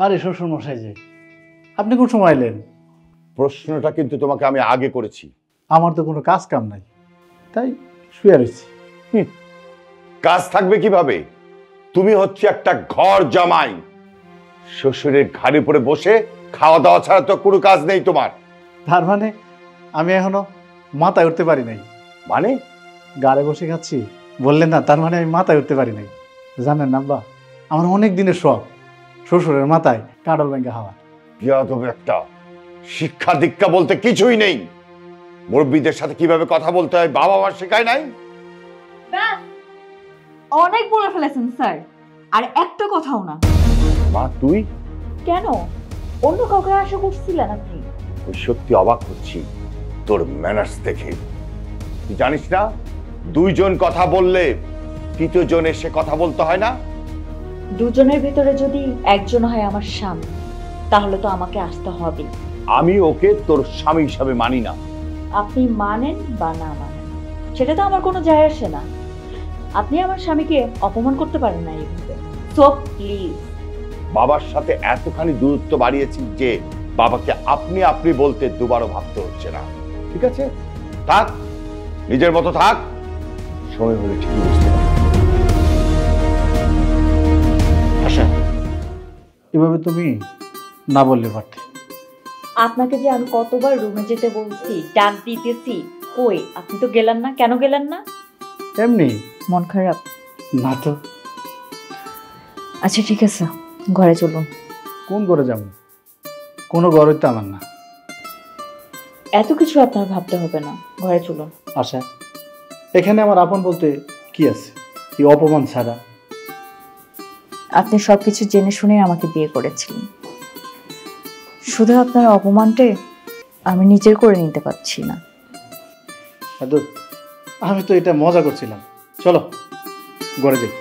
আরে শ্বশুর মশাই যে, আপনি কোন সময় এলেন? প্রশ্নটা কিন্তু তোমাকে আমি আগে করেছি। আমার তো কোনো কাজ কাম নাই, তাই শুয়ে রয়েছি। কাজ থাকবে কিভাবে? তুমি হচ্ছে একটা ঘর জামাই, শ্বশুরের ঘাড়ে পড়ে বসে খাওয়া দাওয়া ছাড়া তো কোনো কাজ নেই তোমার। তার মানে আমি এখনো মাথায় উঠতে পারি নাই? মানে? গাড়ে বসে খাচ্ছি বললেন না, তার মানে আমি মাথায় উঠতে পারি নাই। জানেন না আব্বা, আমার অনেক দিনের শখ শ্বশুরের মাথায় কাঁড়ল ব্যাঙ্গে হাওয়া। বিয়াদব একটা, শিক্ষা দীক্ষা বলতে কিছুই নেই। মুরব্বীদের সাথে কিভাবে কথা বলতে হয় বাবা মা শেখায় নাই? অনেক বলে ফেলেছেন স্যার, আর একটা কথাও না। মা তুই কেন? অন্য কাউকে আশা করছিলেন আপনি? ওই সত্যি অবাক হচ্ছি তোর ম্যানার্স দেখে। তুই জানিস না, 2 জন কথা বললে 3য় জন এসে কথা বলতে হয় না? দুজনের ভিতরে যদি একজন হয় আমার স্বামী, তাহলে তো আমাকে আসতে হবে। আমি ওকে তোর স্বামী হিসাবে মানি না। আপনি মানেন বা না মানেন সেটা তো আমার কোনো যায় আসে না। আপনি আমার স্বামীকে অপমান করতে পারেন না এইভাবে। So please. বাবার সাথে এতখানি দূরত্ব বাড়িয়েছি যে বাবাকে আপনি আপনি বলতে দুবারও ভাবতে হচ্ছে না। ঠিক আছে, থাক, নিজের মতো থাক, সময় হলে ঠিক বুঝতে পারবে। আচ্ছা, এভাবে তুমি না বললে পারতে। আপনাকে যে আমি কতবার রুমে যেতে বলছি, ডাক দিতেছি, কই আপনি তো গেলেন না। কেন গেলেন না? এমনি। মন খারাপ? না তো। আচ্ছা ঠিক আছে, ঘরে চলুন। কোন ঘরে যাবো? কোনো ঘরই তো আমার না। এত কিছু আপনার ভাবতে হবে না, ঘরে চলুন। আচ্ছা, এখানে আমার আপন বলতে কি আছে এই অপমান ছাড়া? আপনি সবকিছু জেনে শুনে আমাকে বিয়ে করেছিলেন, শুধু আপনার অপমানটা আমি নিজের করে নিতে পারছি না। আমি তো এটা মজা করছিলাম। চলো ঘরে যাই।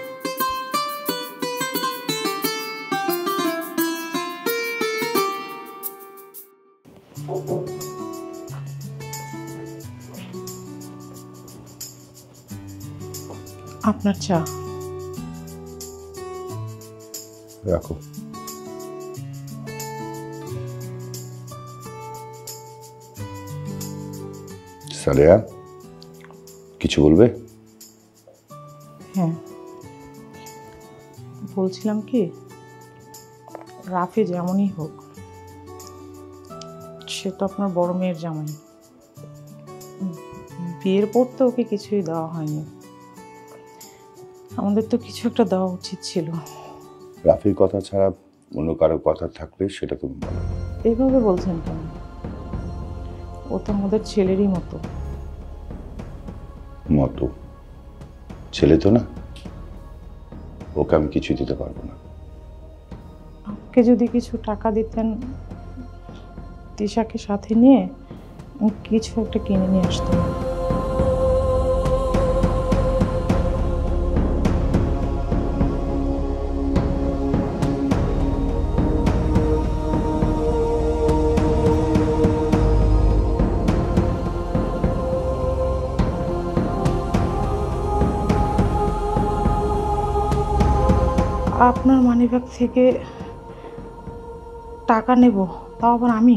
আপনার চা। রাখো। সালেয়া, কিছু বলবে? হ্যাঁ, বলছিলাম কি, রাফি যেমনই হোক, সে তো আপনার বড় মেয়ের জামাই। বিয়ের পর তো ওকে কিছুই দেওয়া হয়নি, আমাদের তো কিছু একটা দেওয়া উচিত ছিল। রাফির কথা ছাড়া অন্য কারো কথা থাকলে সেটা তুমি বলো। এইভাবে বলছেন কেন? ও তো আমাদের ছেলেরই মতো। মতো ছেলে তো না, ওকে আমি কিছু দিতে পারবো না। আমাকে যদি কিছু টাকা দিতেন, তিশাকে সাথে নিয়ে কিছু একটা কিনে নিয়ে আসতাম। আপনার মানিব্যাগ থেকে টাকা নেব, তাও আবার আমি?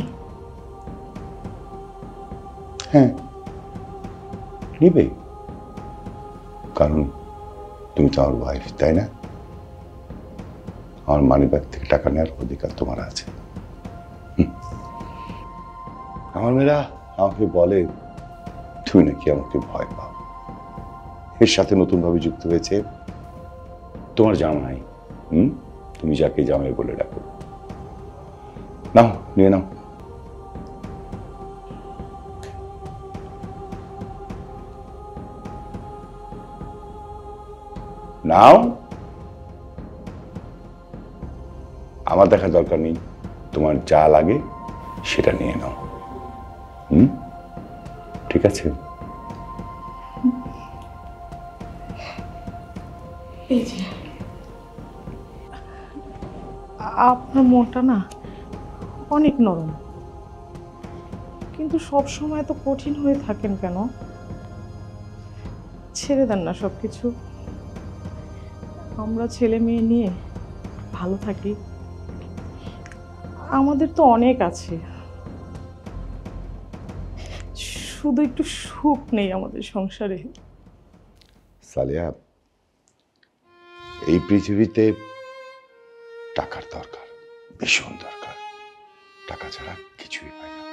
হ্যাঁ নিবে, কারণ তুমি তো আমার ওয়াইফ, তাই না? আমার মানিব্যাগ থেকে টাকা নেওয়ার অধিকার তোমার আছে। আমার মেয়েরা আমাকে বলে তুমি নাকি আমাকে ভয় পাও। এর সাথে নতুন ভাবে যুক্ত হয়েছে তোমার জামাই। তুমি যাকে জামাই বলে ডাকো। নাও নিয়ে নাও। নাও, আমার দেখার দরকার নেই, তোমার যা লাগে সেটা নিয়ে নাও। ঠিক আছে? এই যে আপনার মনটা না অনেক নরম, কিন্তু সব সময় তো কঠিন হয়ে থাকেন কেন? ছেড়ে দেন না সবকিছু, আমরা ছেলে মেয়ে নিয়ে ভালো থাকি। আমাদের তো অনেক আছে, শুধু একটু সুখ নেই আমাদের সংসারে। সালিয়া, এই পৃথিবীতে টাকার দরকার, ভীষণ দরকার। টাকা ছাড়া কিছুই হয় না।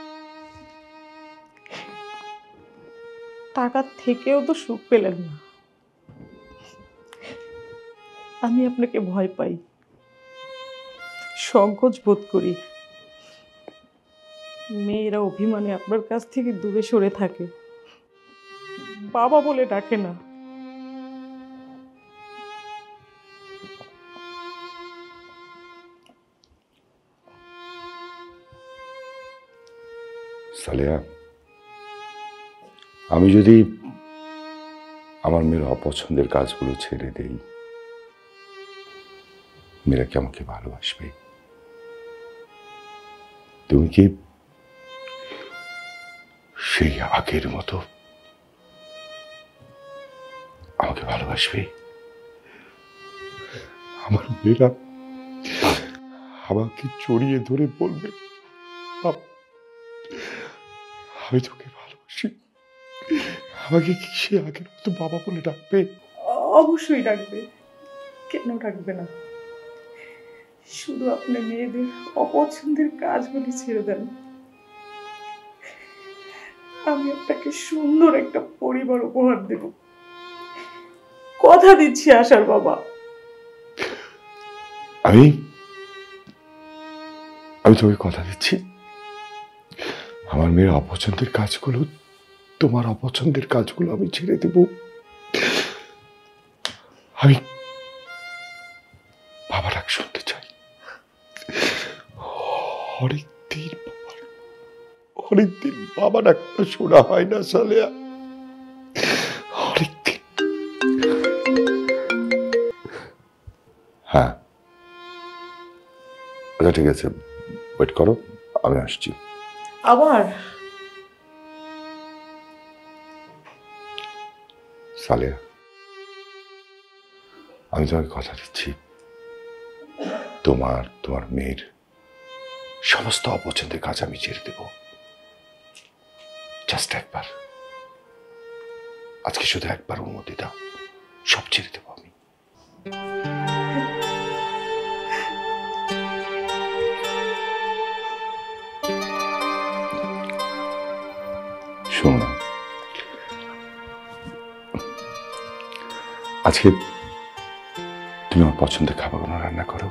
টাকার থেকেও তো সুখ পেলেন না। আমি আপনাকে ভয় পাই, সংকোচ বোধ করি। মেয়েরা অভিমানে আপনার কাছ থেকে দূরে সরে থাকে, বাবা বলে ডাকে না। সালিয়া, আমি যদি আমার মেয়ের অপছন্দের কাজগুলো ছেড়ে দেই, মেয়েরা কি আমাকে ভালোবাসবে? তুমি কি সেই আগের মতো আমাকে ভালোবাসবে? আমার মেয়েরা আমাকে জড়িয়ে ধরে বলবে আমি তোকে ভালোবাসি, আমাকে কি সে আগের মতো বাবা বলে ডাকবে? অবশ্যই ডাকবে, কেন ডাকবে না? শুধু আপনার মেয়েদের অপছন্দের কাজগুলি ছেড়ে দেন। আমি আপনাকে সুন্দর একটা পরিবার উপহার দেব, কথা দিচ্ছি আশার বাবা। আমি তোকে কথা দিচ্ছি, আমার মেয়ের অপছন্দের কাজগুলো, তোমার অপছন্দের কাজগুলো আমি ছেড়ে দেব। আমি বাবা ডাক শুনতে চাই। অনেকদিন বাবা ডাকটা শোনা হয় না সালেয়া, অনেকদিন। হ্যাঁ আচ্ছা ঠিক আছে, ওয়েট করো, আমি আসছি। আবার সালেয়া, আমি তোমাকে কথা দিচ্ছি, তোমার মেয়ের সমস্ত অপছন্দের কাজ আমি ছেড়ে দেব। জাস্ট একবার, আজকে শুধু একবার অনুমতি দাও, সব ছেড়ে দেবো আমি। শোনো না, আজকে তুমি আমার পছন্দের খাবারগুলো রান্না করো,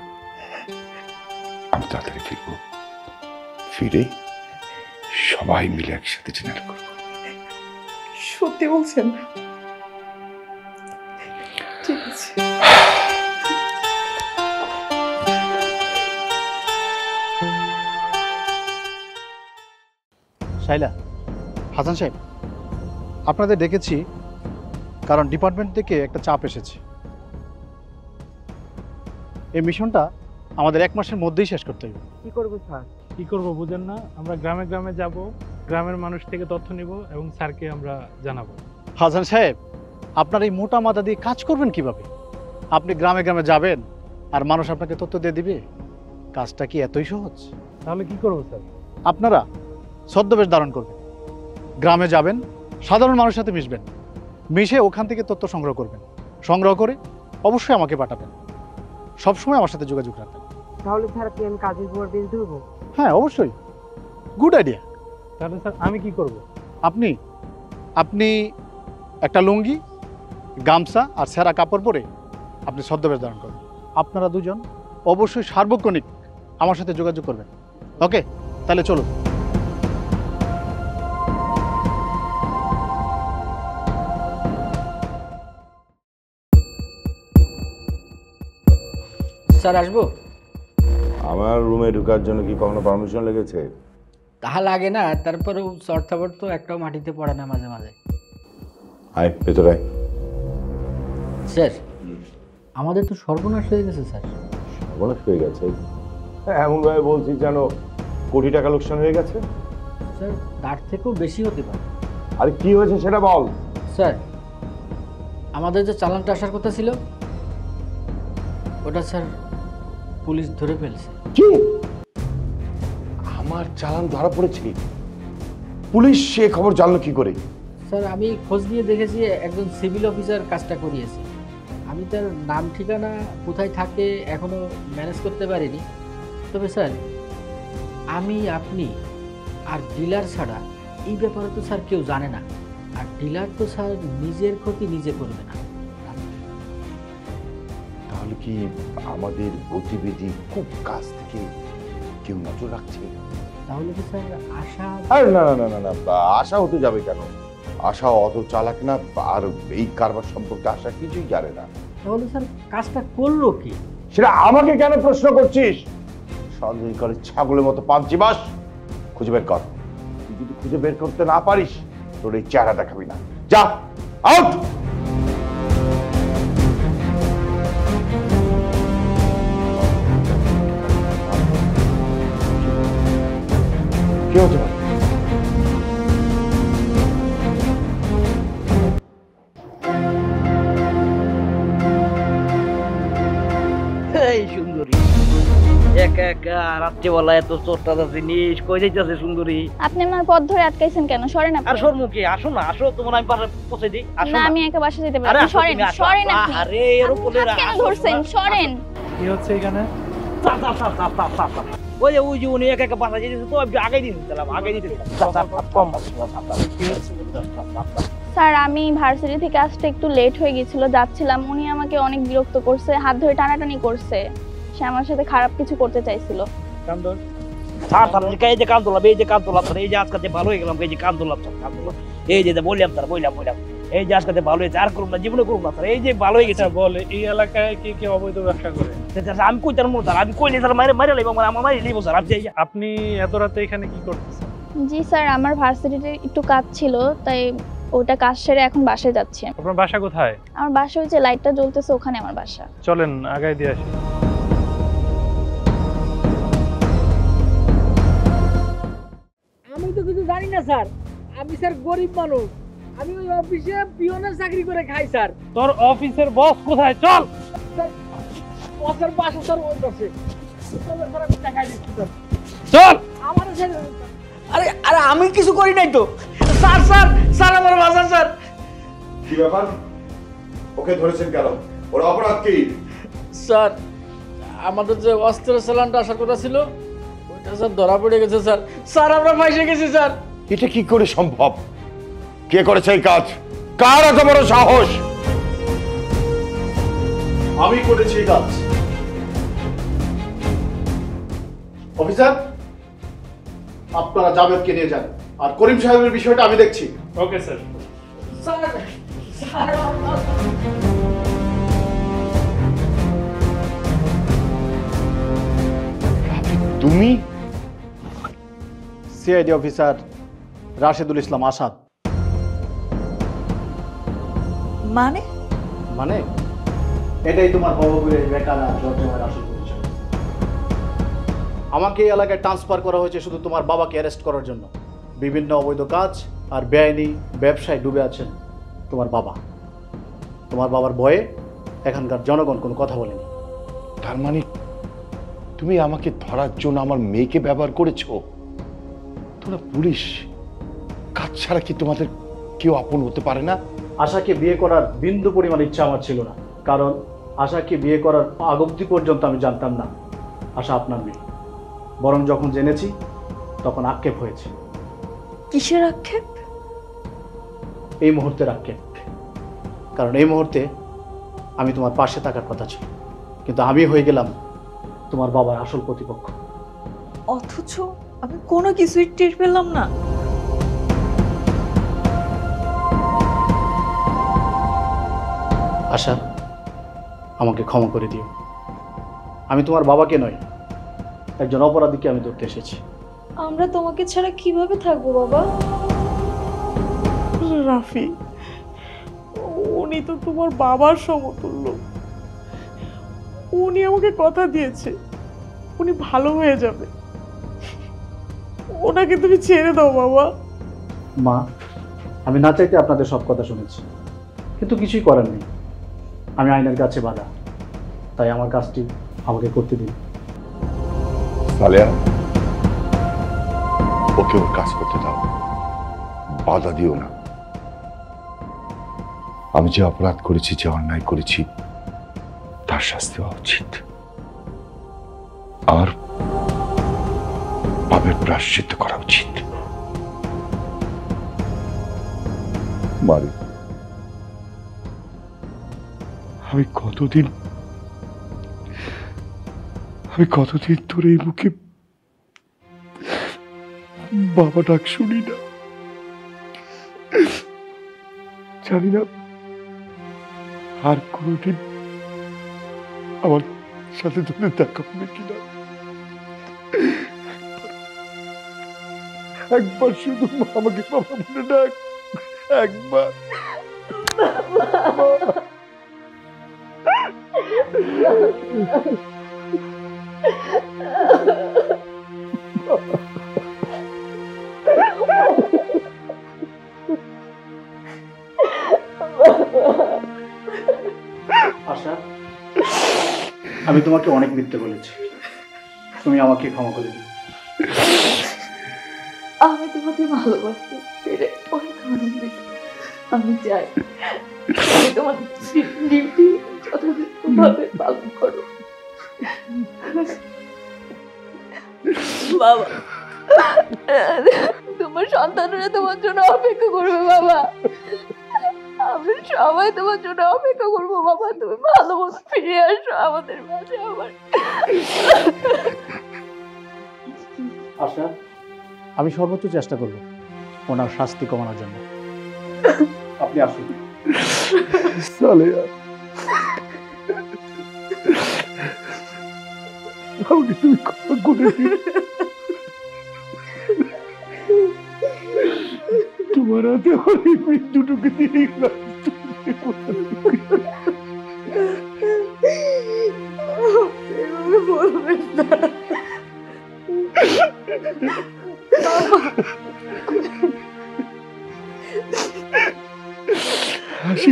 আমি তাড়াতাড়ি ফিরবো, ফিরে সবাই মিলে একসাথে ডিনার করবো। সত্যি বলছেন? ঠিক আছে। শাইলা, হাসান সাহেব, আপনাদের ডেকেছি কারণ ডিপার্টমেন্ট থেকে একটা চাপ এসেছে। এই মিশনটা আমাদের 1 মাসের মধ্যেই শেষ করতে হবে। কি করবো স্যার? কি করবো বুঝেন না? আমরা গ্রামে গ্রামে যাব, গ্রামের মানুষ থেকে তথ্য নিব এবং স্যারকে আমরা জানাবো। হাসান সাহেব, আপনার এই মোটা মাথা দিয়ে কাজ করবেন কিভাবে? আপনি গ্রামে গ্রামে যাবেন আর মানুষ আপনাকে তথ্য দিয়ে দিবে? কাজটা কি এতই সহজ? তাহলে কি করবো স্যার? আপনারা ছদ্মবেশ ধারণ করবেন, গ্রামে যাবেন, সাধারণ মানুষের সাথে মিশবেন, মিশে ওখান থেকে তথ্য সংগ্রহ করবেন, সংগ্রহ করে অবশ্যই আমাকে পাঠাবেন। সবসময় আমার সাথে যোগাযোগ রাখবেন। তাহলে স্যার কি আমি কাজের পর বেশ দেবো? হ্যাঁ, অবশ্যই, গুড আইডিয়া। তাহলে স্যার আমি কি করব? আপনি আপনি একটা লুঙ্গি, গামছা আর সেরা কাপড় পরে আপনি ছদ্মবেশ ধারণ করবেন। আপনারা দুজন অবশ্যই সার্বক্ষণিক আমার সাথে যোগাযোগ করবেন। ওকে, তাহলে চলুন। স্যার আসবো? আমার রুমে ঢোকার জন্য কি কখনো পারমিশন লেগেছে? তাহা লাগে না, তারপরেও চর্থাবর তো একটাও মাটিতে পড়ে না মাঝে মাঝে। আয় ভেতরে। স্যার, আমাদের তো সর্বনাশ হয়ে গেছে স্যার। সর্বনাশ হয়ে গেছে? এমনভাবে বলছিস যেন কোটি টাকা লোকসান হয়ে গেছে। স্যার, তার থেকেও বেশি হতে পারে। আরে কি হয়েছে সেটা বল। স্যার, আমাদের যে চালানটা আসার কথা ছিল ওটা স্যার পুলিশ ধরে ফেলছে। কি? আমার চালান ধরা পড়েছে? পুলিশ সে খবর জানলো কি করে? স্যার, আমি খোঁজ নিয়ে দেখেছি একজন সিভিল অফিসার কাজটা করিয়েছে। আমি তার নাম ঠিকানা কোথায় থাকে এখনো ম্যানেজ করতে পারিনি। তবে স্যার, আমি, আপনি আর ডিলার ছাড়া এই ব্যাপারে তো স্যার কেউ জানে না। আর ডিলার তো স্যার নিজের ক্ষতি নিজে করবে না। তাহলে কি আমাদের গতিবিধি খুব কাছ থেকে কেউ নজর রাখছে? তাহলে কি স্যার আশা? আরে না না না না না, আশা হতে যাবে কেন? আশা অত চালাক না, আর এই কারবার সম্পর্কে আশা কিছুই জানে না। তাহলে স্যার কাজটা করলো কি? সেটা আমাকে কেন প্রশ্ন করছিস? সন্দেহ করে ছাগলের মতো পাঁচি বাস, খুঁজে বের কর। তুই যদি খুঁজে বের করতে না পারিস তোর এই চেহারা দেখাবি না। যা আউট। কি হতে পারে? এই সুন্দরী, একা একা রাত্রিবেলা এত চোরটাদা জিনিস কই যাইতেছে সুন্দরী? আপনি আমার পথ ধরে আটকাইছেন কেন? সরেন আপনি। আর সরমুখী আসো না, আসো, তোমার আমি পাশে পৌঁছে দিই। আসো না, না, আমি একা বাসা যেতে পারি আরে না। আসো সরেন, তুমি, আসো। সরেন আপনি। আরে এর আপনি উপরে হাত কেন ধরছেন? সরেন। কি হচ্ছে এখানে? ওই যে উনি একা একা বাসা যেতেছে তো আমি আগে দিয়ে দিলাম, আগে দিয়ে দিলাম। স্যার, আমি ভার্সিটি থেকে আসতে একটু লেট হয়ে গিয়েছিল, যাচ্ছিলাম। উনি আমাকে অনেক বিরক্ত করছে, হাত ধরে টানাটানি করছে। সে আমার সাথে খারাপ কিছু করতে চাইছিল। কান্দর এই যে কান তোলাম, এই যে কান তোলাম, এই যে আজকে ভালো হয়ে গেলাম, এই যে কান তোলাম, এই যে বললাম তার বললাম, এই যে আজকে ভালো হয়েছে, আর করুন না, জীবনে করুন না, এই যে ভালো হয়ে গেছে। বলে এই এলাকায় কে কে অবৈধ ব্যবসা করে? আমি কই তার মনে, আমি কইলে তার মারে মারে লাগবে, আমার মারি নেবো স্যার। আপনি এত রাতে এখানে কি করতেছেন? জি স্যার, আমার ভার্সিটিতে একটু কাজ ছিল, তাই ওটা কাজ সেরে এখন বাসায় যাচ্ছি। আপনার বাসা কোথায়? আমার বাসা ওই যে লাইটটা জ্বলতেছে, ওখানে আমার বাসা। চলেন আগায় দিয়ে আসি। আমি তো কিছু জানি না স্যার, আমি স্যার গরিব মানুষ, আমি ওই অফিসে পিয়নের চাকরি করে খাই স্যার। তোর অফিসের বস কোথায়? চল। বসের বাসা স্যার ওই পাশে। চল। আমার স্যার, আরে আরে আমি কিছু করি নাই তো স্যার। স্যার স্যার আমার বাসা স্যার। কি ব্যাপার? ওকে ধরেছেন কেন? ওর অপরাধ কি? স্যার, আমাদের যে অস্ত্রের চালানটা আসার কথা ছিল ওইটা স্যার ধরা পড়ে গেছে স্যার। স্যার, আমরা ফাঁসে গেছি স্যার। এটা কি করে সম্ভব? কে করেছে এই কাজ? কার এত বড় সাহস? আমি করেছি এই কাজ। অফিসার, আপনারা জাভেদকে নিয়ে যান, আর করিম সাহেবের বিষয়টা আমি দেখছি। Okay sir. তুমি? CID officer Rashedul Islam Asad. মানে মানে এটাই তোমার বাবুগুলির বেকার আর জর্জমের আসল পরিচয়। আমাকে এই এলাকায় ট্রান্সফার করা হয়েছে শুধু তোমার বাবাকে অ্যারেস্ট করার জন্য। বিভিন্ন অবৈধ কাজ আর বেআইনি ব্যবসায় ডুবে আছেন তোমার বাবা। তোমার বাবার ভয়ে এখানকার জনগণ কোনো কথা বলেনি। তার মানে তুমি আমাকে ধরার জন্য আমার মেয়েকে ব্যবহার করেছো? তোমরা পুলিশ, কাজ ছাড়া কি তোমাদের কেউ আপন হতে পারে না? আশাকে বিয়ে করার বিন্দু পরিমাণ ইচ্ছা আমার ছিল না, কারণ আশাকে বিয়ে করার আগ অবধি পর্যন্ত আমি জানতাম না আশা আপনার মেয়ে। বরং যখন জেনেছি তখন আক্ষেপ হয়েছে। কিসের আক্ষেপ? এই মুহূর্তের আক্ষেপ। কারণ এই মুহূর্তে আমি তোমার পাশে থাকার কথা ছিল, কিন্তু আমি হয়ে গেলাম তোমার বাবার আসল প্রতিপক্ষ। অথচ আমি কোনো কিছুই টের পেলাম না। আশা, আমাকে ক্ষমা করে দিও। আমি তোমার বাবাকে নয়, একজন অপরাধীকে আমি ধরতে এসেছি। আমরা তোমাকে ছাড়া কিভাবে থাকবো বাবা? রাফি, উনি তো তোমার বাবার সমতুল্য। উনি আমাকে কথা দিয়েছে উনি ভালো হয়ে যাবে। ওনাকে তুমি ছেড়ে দাও বাবা। মা, আমি না চাইতে আপনাদের সব কথা শুনেছি, কিন্তু কিছুই করার নেই। আমি আইনের কাছে বাধা, তাই আমার কাজটি আমাকে করতে দিন। সালেহা, ওকে ওর কাজ করতে দাও, বাধা দিও না। আমি যে অপরাধ করেছি, যে অন্যায় করেছি, তার শাস্তি হওয়া উচিত। আর পাপের প্রায়শ্চিত্ত করা উচিত। মারে, আমি কতদিন ধরে এই মুখে বাবা ডাক শুনি না। জানি না আর কোনদিন আমার সাথে তোদের দেখা হবে কিনা। একবার শুধু আমাকে বাবা বলে ডাক, একবার। আশা, আমি তোমাকে অনেক মিথ্যে বলেছি, তুমি আমাকে ক্ষমা করে দিও। আমি তোমাকে ভালোবাসি পেরে অনেক আনন্দিত। আমি চাই তুমি তোমার ডিউটি যথাযথভাবে পালন করো। বাবা, তোমার সন্তানরা তোমার জন্য অপেক্ষা করবে বাবা। আমরা সবাই তোমার জন্য অপেক্ষা করবো বাবা। তুমি ভালো মতো ফিরে আসো আমাদের মাঝে আবার। আশা, আমি সর্বোচ্চ চেষ্টা করব ওনার শাস্তি কমানোর জন্য। আপনি আসুন। সালেহা, আমাকে তুমি ক্ষমা করে দিও। তোমার হাতে অনেক মৃত্যুটুকু দিয়ে গেলাম। বলবেন না। হাসি